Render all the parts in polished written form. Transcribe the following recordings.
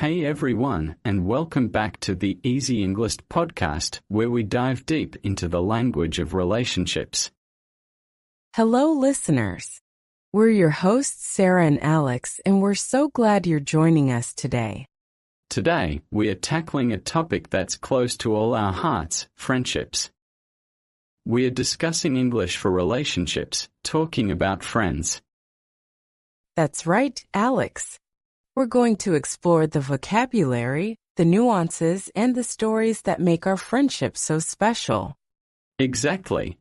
Hey everyone, and welcome back to the Easy English podcast, where we dive deep into the language of relationships. Hello, listeners. We're your hosts, Sarah and Alex, and we're so glad you're joining us today. Today, we are tackling a topic that's close to all our hearts: friendships. We are discussing English for relationships, talking about friends. That's right, Alex. We're going to explore the vocabulary, the nuances, and the stories that make our friendship so special. Exactly.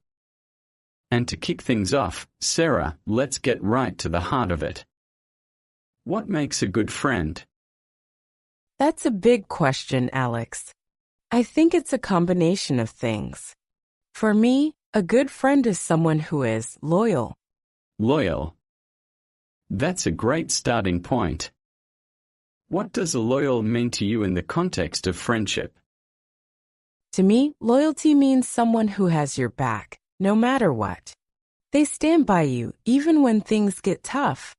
And to kick things off, Sarah, let's get right to the heart of it. What makes a good friend? That's a big question, Alex. I think it's a combination of things. For me, a good friend is someone who is loyal. Loyal. That's a great starting point. What does a loyal mean to you in the context of friendship? To me, loyalty means someone who has your back, no matter what. They stand by you even when things get tough.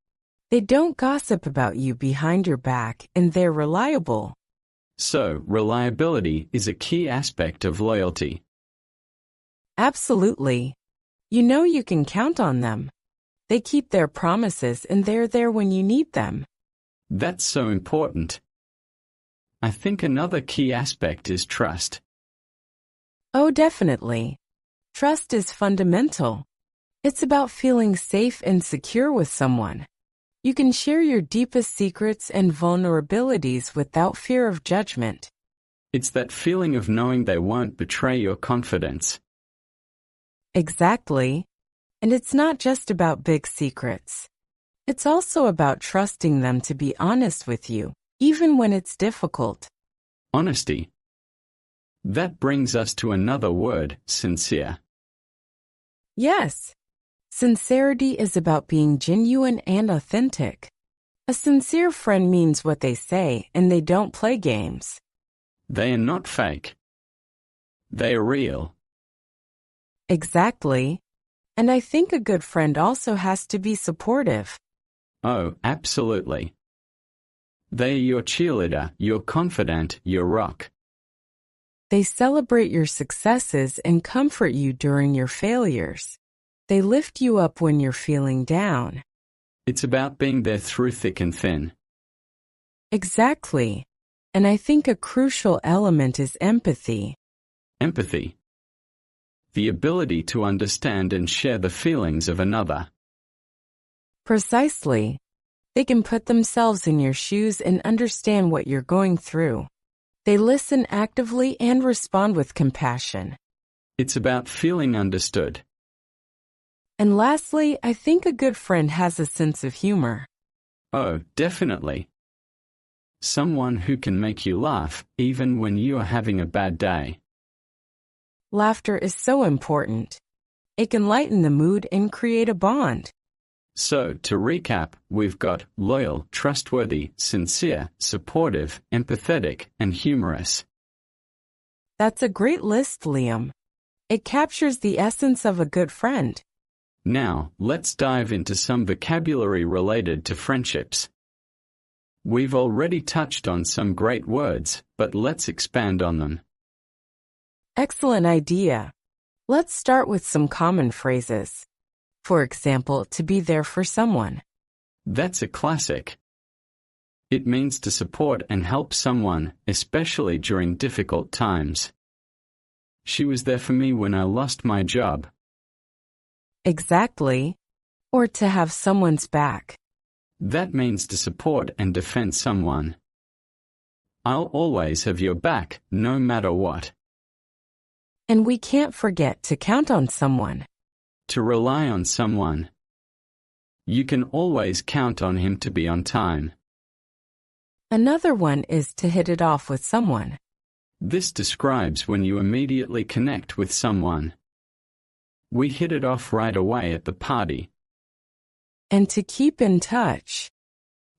They don't gossip about you behind your back, and they're reliable. So, reliability is a key aspect of loyalty. Absolutely. You know you can count on them. They keep their promises and they're there when you need them. That's so important. I think another key aspect is trust. Oh, definitely. Trust is fundamental. It's about feeling safe and secure with someone. You can share your deepest secrets and vulnerabilities without fear of judgment. It's that feeling of knowing they won't betray your confidence. Exactly. And it's not just about big secrets. It's also about trusting them to be honest with you, even when it's difficult. Honesty. That brings us to another word: sincere. Yes. Sincerity is about being genuine and authentic. A sincere friend means what they say, and they don't play games. They are not fake. They are real. Exactly. And I think a good friend also has to be supportive. Oh, absolutely. They are your cheerleader, your confidant, your rock. They celebrate your successes and comfort you during your failures. They lift you up when you're feeling down. It's about being there through thick and thin. Exactly. And I think a crucial element is empathy. Empathy. The ability to understand and share the feelings of another. Precisely. They can put themselves in your shoes and understand what you're going through. They listen actively and respond with compassion. It's about feeling understood. And lastly, I think a good friend has a sense of humor. Oh, definitely. Someone who can make you laugh, even when you are having a bad day. Laughter is so important. It can lighten the mood and create a bond. So, to recap, we've got loyal, trustworthy, sincere, supportive, empathetic, and humorous. That's a great list, Liam. It captures the essence of a good friend. Now, let's dive into some vocabulary related to friendships. We've already touched on some great words, but let's expand on them. Excellent idea. Let's start with some common phrases. For example, to be there for someone. That's a classic. It means to support and help someone, especially during difficult times. She was there for me when I lost my job. Exactly. Or to have someone's back. That means to support and defend someone. I'll always have your back, no matter what. And we can't forget to count on someone. To rely on someone. You can always count on him to be on time. Another one is to hit it off with someone. This describes when you immediately connect with someone. We hit it off right away at the party. And to keep in touch.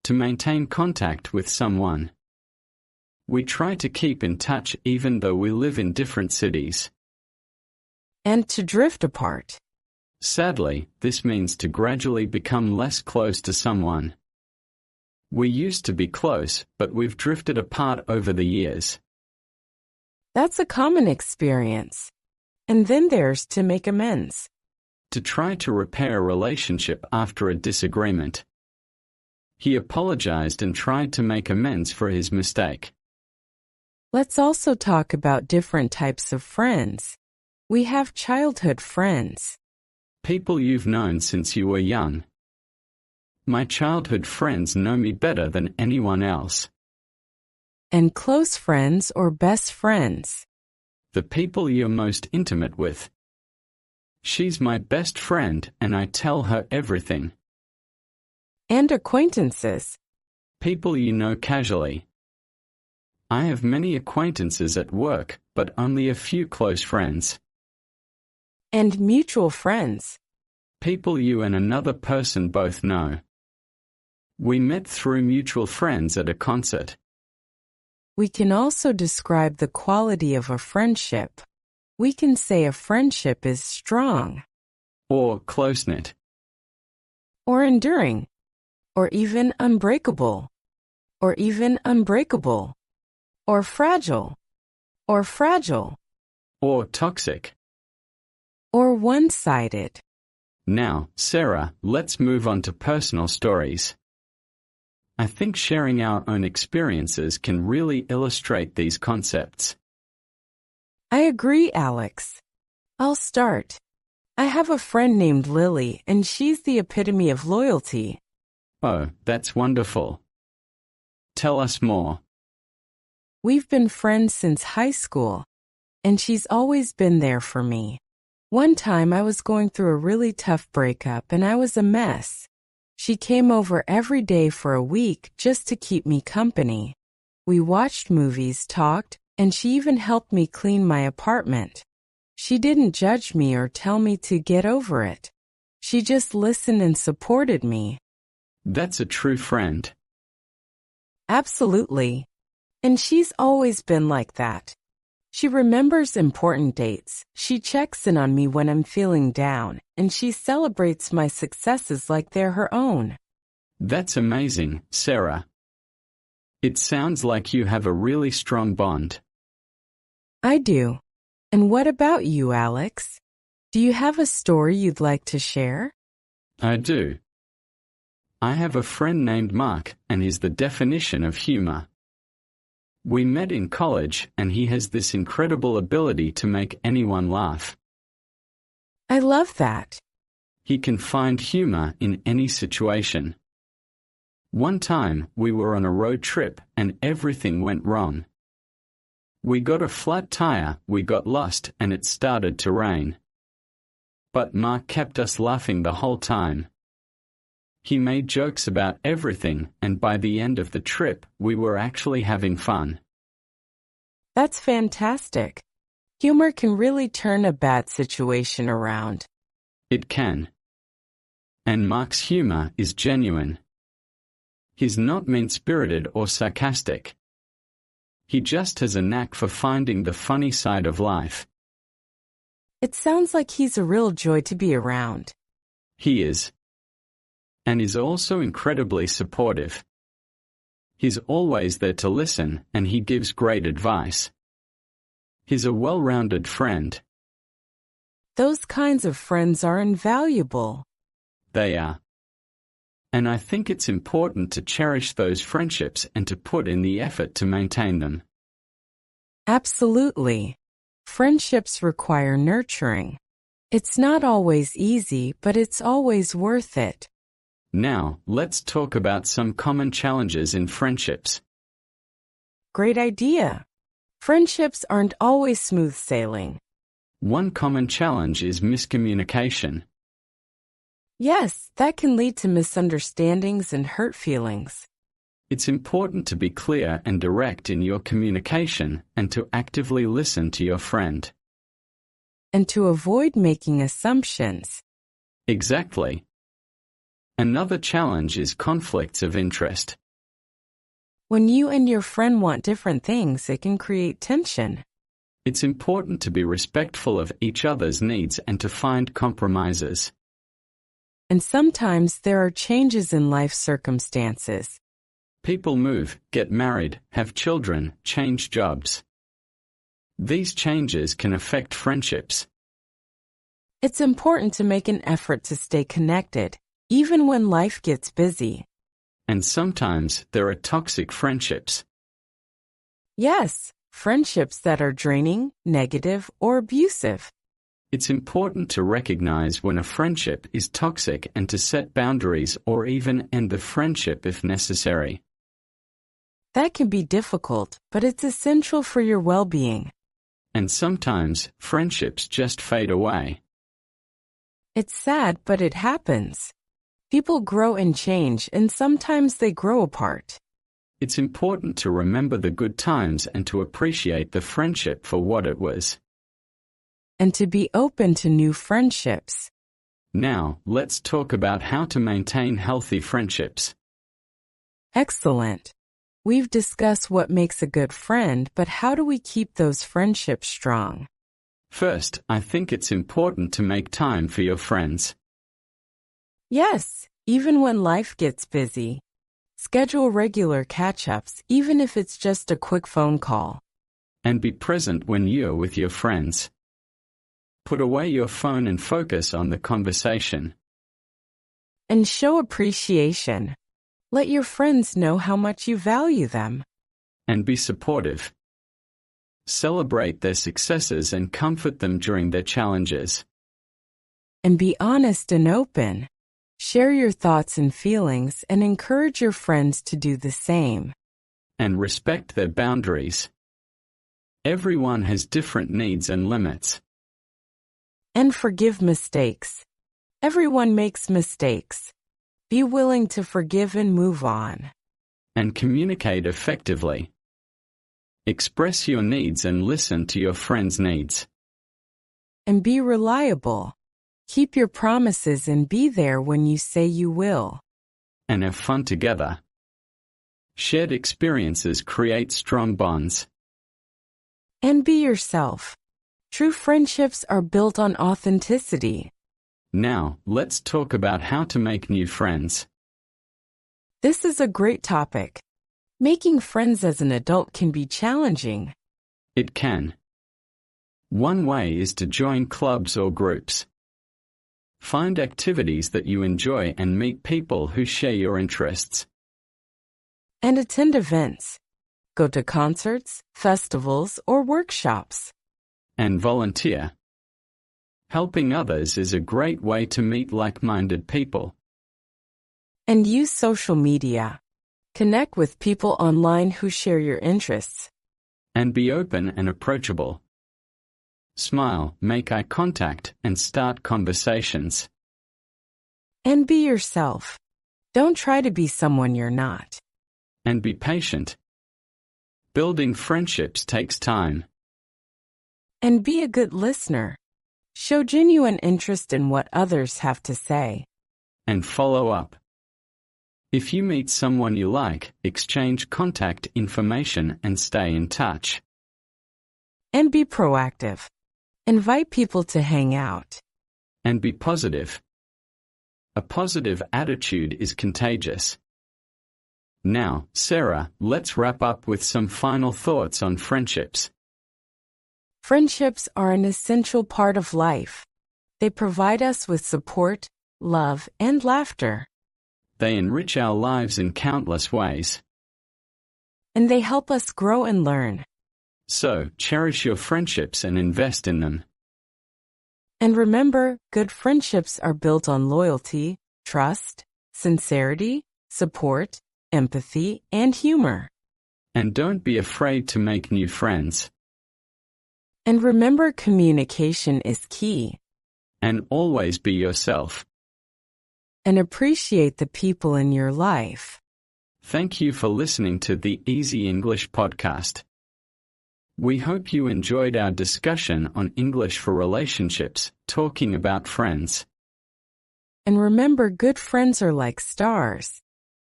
To maintain contact with someone. We try to keep in touch even though we live in different cities. And to drift apart. Sadly, this means to gradually become less close to someone. We used to be close, but we've drifted apart over the years. That's a common experience. And then there's to make amends. To try to repair a relationship after a disagreement. He apologized and tried to make amends for his mistake. Let's also talk about different types of friends. We have childhood friends. People you've known since you were young. My childhood friends know me better than anyone else. And close friends or best friends. The people you're most intimate with. She's my best friend and I tell her everything. And acquaintances. People you know casually. I have many acquaintances at work, but only a few close friends. And mutual friends. People you and another person both know. We met through mutual friends at a concert. We can also describe the quality of a friendship. We can say a friendship is strong. Or close-knit. Or enduring. Or even unbreakable. Or even unbreakable. Or fragile. Or fragile. Or toxic. Or one-sided. Now, Sarah, let's move on to personal stories. I think sharing our own experiences can really illustrate these concepts. I agree, Alex. I'll start. I have a friend named Lily, and she's the epitome of loyalty. Oh, that's wonderful. Tell us more. We've been friends since high school, and she's always been there for me. One time I was going through a really tough breakup, and I was a mess. She came over every day for a week just to keep me company. We watched movies, talked, and she even helped me clean my apartment. She didn't judge me or tell me to get over it. She just listened and supported me. That's a true friend. Absolutely. And she's always been like that. She remembers important dates, she checks in on me when I'm feeling down, and she celebrates my successes like they're her own. That's amazing, Sarah. It sounds like you have a really strong bond. I do. And what about you, Alex? Do you have a story you'd like to share? I do. I have a friend named Mark, and he's the definition of humor. We met in college, and he has this incredible ability to make anyone laugh. I love that. He can find humor in any situation. One time, we were on a road trip, and everything went wrong. We got a flat tire, we got lost, and it started to rain. But Mark kept us laughing the whole time. He made jokes about everything, and by the end of the trip, we were actually having fun. That's fantastic. Humor can really turn a bad situation around. It can. And Mark's humor is genuine. He's not mean-spirited or sarcastic. He just has a knack for finding the funny side of life. It sounds like he's a real joy to be around. He is. And is also incredibly supportive. He's always there to listen, and he gives great advice. He's a well-rounded friend. Those kinds of friends are invaluable. They are. And I think it's important to cherish those friendships and to put in the effort to maintain them. Absolutely. Friendships require nurturing. It's not always easy, but it's always worth it. Now, let's talk about some common challenges in friendships. Great idea. Friendships aren't always smooth sailing. One common challenge is miscommunication. Yes, that can lead to misunderstandings and hurt feelings. It's important to be clear and direct in your communication and to actively listen to your friend. And to avoid making assumptions. Exactly. Another challenge is conflicts of interest. When you and your friend want different things, it can create tension. It's important to be respectful of each other's needs and to find compromises. And sometimes there are changes in life circumstances. People move, get married, have children, change jobs. These changes can affect friendships. It's important to make an effort to stay connected, even when life gets busy. And sometimes there are toxic friendships. Yes, friendships that are draining, negative, or abusive. It's important to recognize when a friendship is toxic and to set boundaries or even end the friendship if necessary. That can be difficult, but it's essential for your well-being. And sometimes friendships just fade away. It's sad, but it happens. People grow and change, and sometimes they grow apart. It's important to remember the good times and to appreciate the friendship for what it was. And to be open to new friendships. Now, let's talk about how to maintain healthy friendships. Excellent. We've discussed what makes a good friend, but how do we keep those friendships strong? First, I think it's important to make time for your friends. Yes, even when life gets busy. Schedule regular catch-ups, even if it's just a quick phone call. And be present when you're with your friends. Put away your phone and focus on the conversation. And show appreciation. Let your friends know how much you value them. And be supportive. Celebrate their successes and comfort them during their challenges. And be honest and open. Share your thoughts and feelings and encourage your friends to do the same. And respect their boundaries. Everyone has different needs and limits. And forgive mistakes. Everyone makes mistakes. Be willing to forgive and move on. And communicate effectively. Express your needs and listen to your friends' needs. And be reliable. Keep your promises and be there when you say you will. And have fun together. Shared experiences create strong bonds. And be yourself. True friendships are built on authenticity. Now, let's talk about how to make new friends. This is a great topic. Making friends as an adult can be challenging. It can. One way is to join clubs or groups. Find activities that you enjoy and meet people who share your interests. And attend events. Go to concerts, festivals, or workshops. And volunteer. Helping others is a great way to meet like-minded people. And use social media. Connect with people online who share your interests. And be open and approachable. Smile, make eye contact, and start conversations. And be yourself. Don't try to be someone you're not. And be patient. Building friendships takes time. And be a good listener. Show genuine interest in what others have to say. And follow up. If you meet someone you like, exchange contact information and stay in touch. And be proactive. Invite people to hang out. And be positive. A positive attitude is contagious. Now, Sarah, let's wrap up with some final thoughts on friendships. Friendships are an essential part of life. They provide us with support, love, and laughter. They enrich our lives in countless ways. And they help us grow and learn. So, cherish your friendships and invest in them. And remember, good friendships are built on loyalty, trust, sincerity, support, empathy, and humor. And don't be afraid to make new friends. And remember, communication is key. And always be yourself. And appreciate the people in your life. Thank you for listening to the Easy English podcast. We hope you enjoyed our discussion on English for relationships, talking about friends. And remember, good friends are like stars.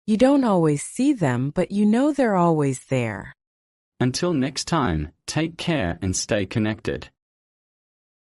You don't always see them, but you know they're always there. Until next time, take care and stay connected.